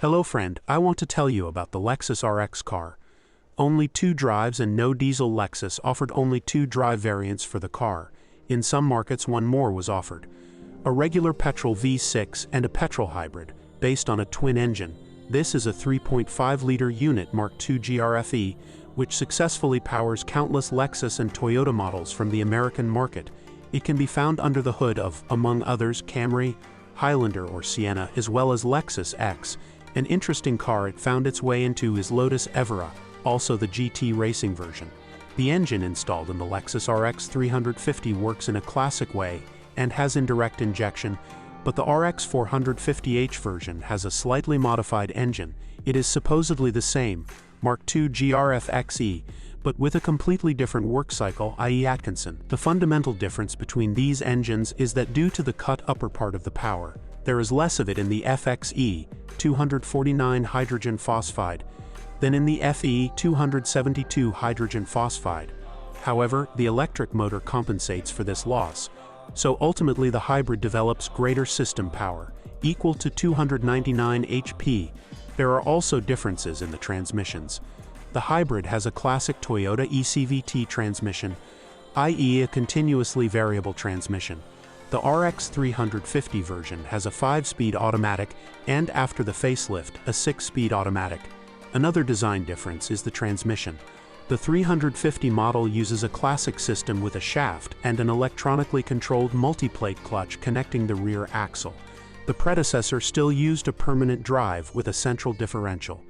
Hello friend, I want to tell you about the Lexus RX car. Only 2 drives and no diesel. Lexus offered only 2 drive variants for the car. In some markets one more was offered. A regular petrol V6 and a petrol hybrid, based on a twin engine. This is a 3.5-liter unit marked II GRFE, which successfully powers countless Lexus and Toyota models from the American market. It can be found under the hood of, among others, Camry, Highlander or Sienna, as well as Lexus X. An interesting car it found its way into is Lotus Evora, also the GT racing version. The engine installed in the Lexus RX 350 works in a classic way and has indirect injection, but the RX 450h version has a slightly modified engine. It is supposedly the same, Mark II GRFXE, but with a completely different work cycle, i.e. Atkinson. The fundamental difference between these engines is that due to the cut upper part of the power, there is less of it in the FXE 249 hydrogen phosphide than in the FE 272 hydrogen phosphide. However, the electric motor compensates for this loss, so ultimately the hybrid develops greater system power, equal to 299 HP. There are also differences in the transmissions. The hybrid has a classic Toyota ECVT transmission, i.e. a continuously variable transmission. The RX 350 version has a 5-speed automatic and, after the facelift, a 6-speed automatic. Another design difference is the transmission. The 350 model uses a classic system with a shaft and an electronically controlled multiplate clutch connecting the rear axle. The predecessor still used a permanent drive with a central differential.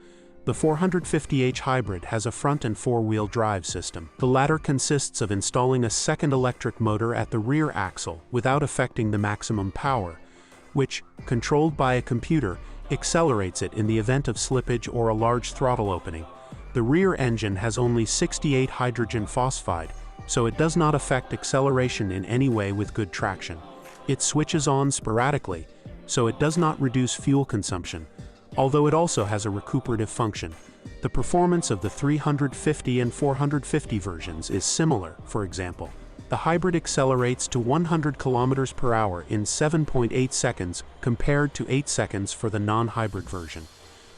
The 450h hybrid has a front and 4-wheel drive system. The latter consists of installing a second electric motor at the rear axle without affecting the maximum power, which, controlled by a computer, accelerates it in the event of slippage or a large throttle opening. The rear engine has only 68 hydrogen phosphide, so it does not affect acceleration in any way with good traction. It switches on sporadically, so it does not reduce fuel consumption, although it also has a recuperative function. The performance of the 350 and 450 versions is similar. For example, the hybrid accelerates to 100 km per hour in 7.8 seconds compared to 8 seconds for the non-hybrid version.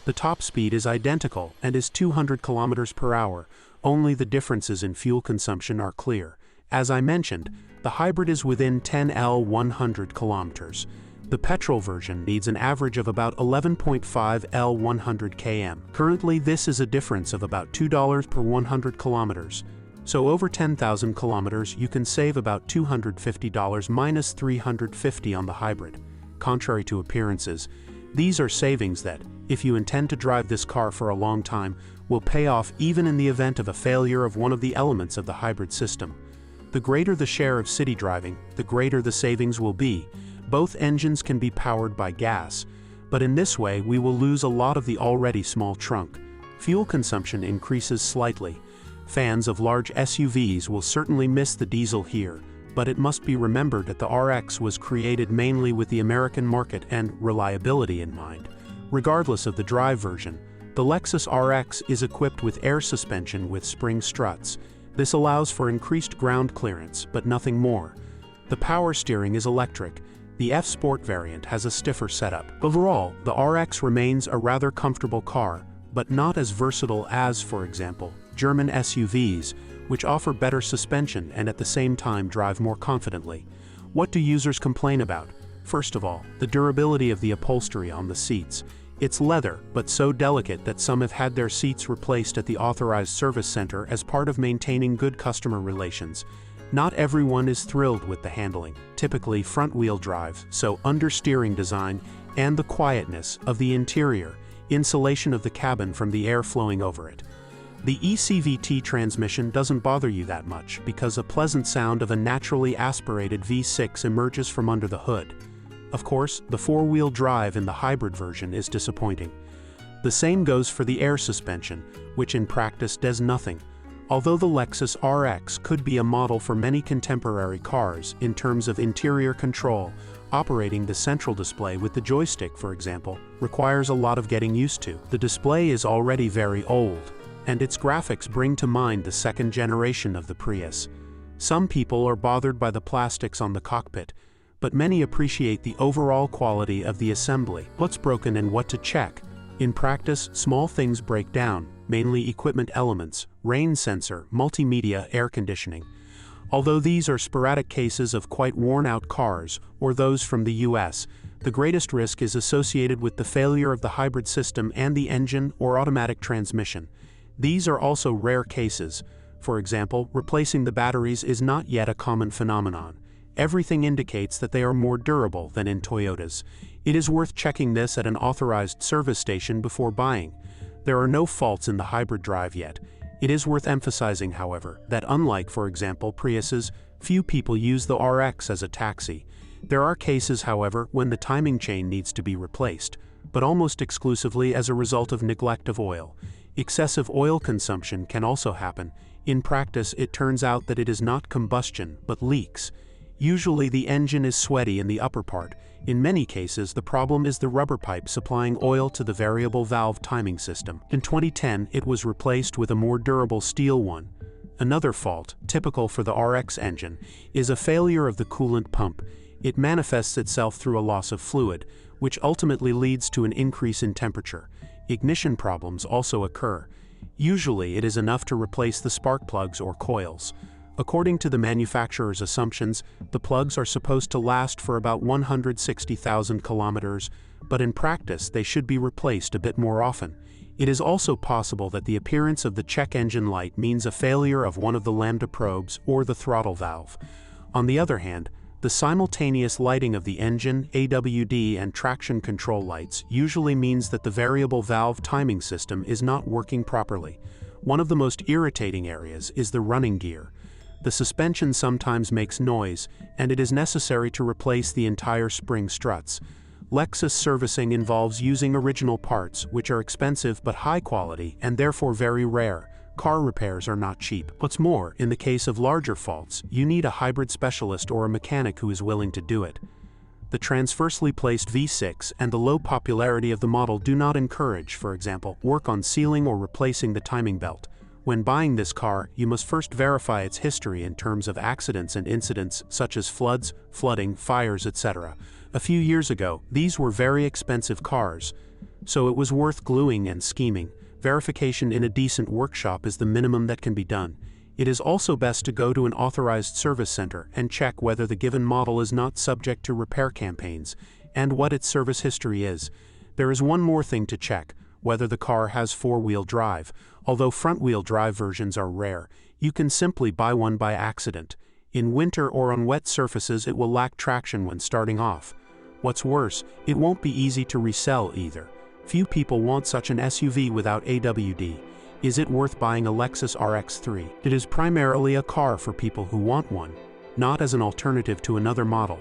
The top speed is identical and is 200 km per hour, only the differences in fuel consumption are clear. As I mentioned, the hybrid is within 10 L 100 km. The petrol version needs an average of about 11.5 L 100 km. Currently, this is a difference of about $2 per 100 kilometers. So over 10,000 kilometers, you can save about $250 minus $350 on the hybrid. Contrary to appearances, these are savings that, if you intend to drive this car for a long time, will pay off even in the event of a failure of one of the elements of the hybrid system. The greater the share of city driving, the greater the savings will be. Both engines can be powered by gas, but in this way we will lose a lot of the already small trunk. Fuel consumption increases slightly. Fans of large SUVs will certainly miss the diesel here, but it must be remembered that the RX was created mainly with the American market and reliability in mind. Regardless of the drive version, the Lexus RX is equipped with air suspension with spring struts. This allows for increased ground clearance, but nothing more. The power steering is electric. The F-Sport variant has a stiffer setup. Overall, the RX remains a rather comfortable car, but not as versatile as, for example, German SUVs, which offer better suspension and at the same time drive more confidently. What do users complain about? First of all, the durability of the upholstery on the seats. It's leather, but so delicate that some have had their seats replaced at the authorized service center as part of maintaining good customer relations. Not everyone is thrilled with the handling, typically front-wheel drive, so understeering design and the quietness of the interior, insulation of the cabin from the air flowing over it. The ECVT transmission doesn't bother you that much because a pleasant sound of a naturally aspirated V6 emerges from under the hood. Of course, the 4-wheel drive in the hybrid version is disappointing. The same goes for the air suspension, which in practice does nothing. Although the Lexus RX could be a model for many contemporary cars in terms of interior control, operating the central display with the joystick, for example, requires a lot of getting used to. The display is already very old, and its graphics bring to mind the second generation of the Prius. Some people are bothered by the plastics on the cockpit, but many appreciate the overall quality of the assembly. What's broken and what to check? In practice, small things break down, mainly equipment elements, rain sensor, multimedia, air conditioning. Although these are sporadic cases of quite worn-out cars, or those from the US, the greatest risk is associated with the failure of the hybrid system and the engine or automatic transmission. These are also rare cases. For example, replacing the batteries is not yet a common phenomenon. Everything indicates that they are more durable than in Toyotas. It is worth checking this at an authorized service station before buying. There are no faults in the hybrid drive yet. It is worth emphasizing, however, that unlike, for example, Priuses, few people use the RX as a taxi. There are cases, however, when the timing chain needs to be replaced, but almost exclusively as a result of neglect of oil. Excessive oil consumption can also happen. In practice, it turns out that it is not combustion, but leaks. Usually the engine is sweaty in the upper part. In many cases, the problem is the rubber pipe supplying oil to the variable valve timing system. In 2010, it was replaced with a more durable steel one. Another fault, typical for the RX engine, is a failure of the coolant pump. It manifests itself through a loss of fluid, which ultimately leads to an increase in temperature. Ignition problems also occur. Usually, it is enough to replace the spark plugs or coils. According to the manufacturer's assumptions, the plugs are supposed to last for about 160,000 kilometers, but in practice they should be replaced a bit more often. It is also possible that the appearance of the check engine light means a failure of one of the lambda probes or the throttle valve. On the other hand, the simultaneous lighting of the engine, AWD, and traction control lights usually means that the variable valve timing system is not working properly. One of the most irritating areas is the running gear. The suspension sometimes makes noise, and it is necessary to replace the entire spring struts. Lexus servicing involves using original parts, which are expensive but high quality and therefore very rare. Car repairs are not cheap. What's more, in the case of larger faults, you need a hybrid specialist or a mechanic who is willing to do it. The transversely placed V6 and the low popularity of the model do not encourage, for example, work on sealing or replacing the timing belt. When buying this car, you must first verify its history in terms of accidents and incidents such as floods, flooding, fires, etc. A few years ago, these were very expensive cars, so it was worth gluing and scheming. Verification in a decent workshop is the minimum that can be done. It is also best to go to an authorized service center and check whether the given model is not subject to repair campaigns and what its service history is. There is one more thing to check: whether the car has four-wheel drive. Although front-wheel drive versions are rare, you can simply buy one by accident. In winter or on wet surfaces, it will lack traction when starting off. What's worse, it won't be easy to resell either. Few people want such an SUV without AWD. Is it worth buying a Lexus RX III? It is primarily a car for people who want one, not as an alternative to another model.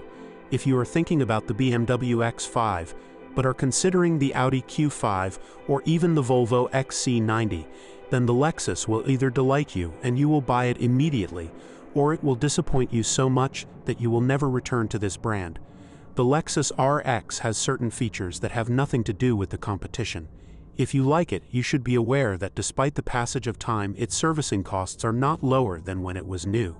If you are thinking about the BMW X5, but are considering the Audi Q5 or even the Volvo XC90, then the Lexus will either delight you and you will buy it immediately, or it will disappoint you so much that you will never return to this brand. The Lexus RX has certain features that have nothing to do with the competition. If you like it, you should be aware that despite the passage of time, its servicing costs are not lower than when it was new.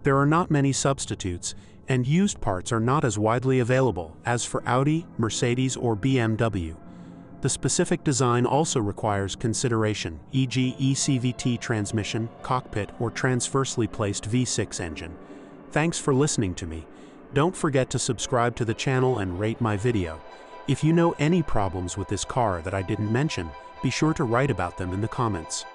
There are not many substitutes, and used parts are not as widely available as for Audi, Mercedes, or BMW. The specific design also requires consideration, e.g. eCVT transmission, cockpit, or transversely placed V6 engine. Thanks for listening to me. Don't forget to subscribe to the channel and rate my video. If you know any problems with this car that I didn't mention, be sure to write about them in the comments.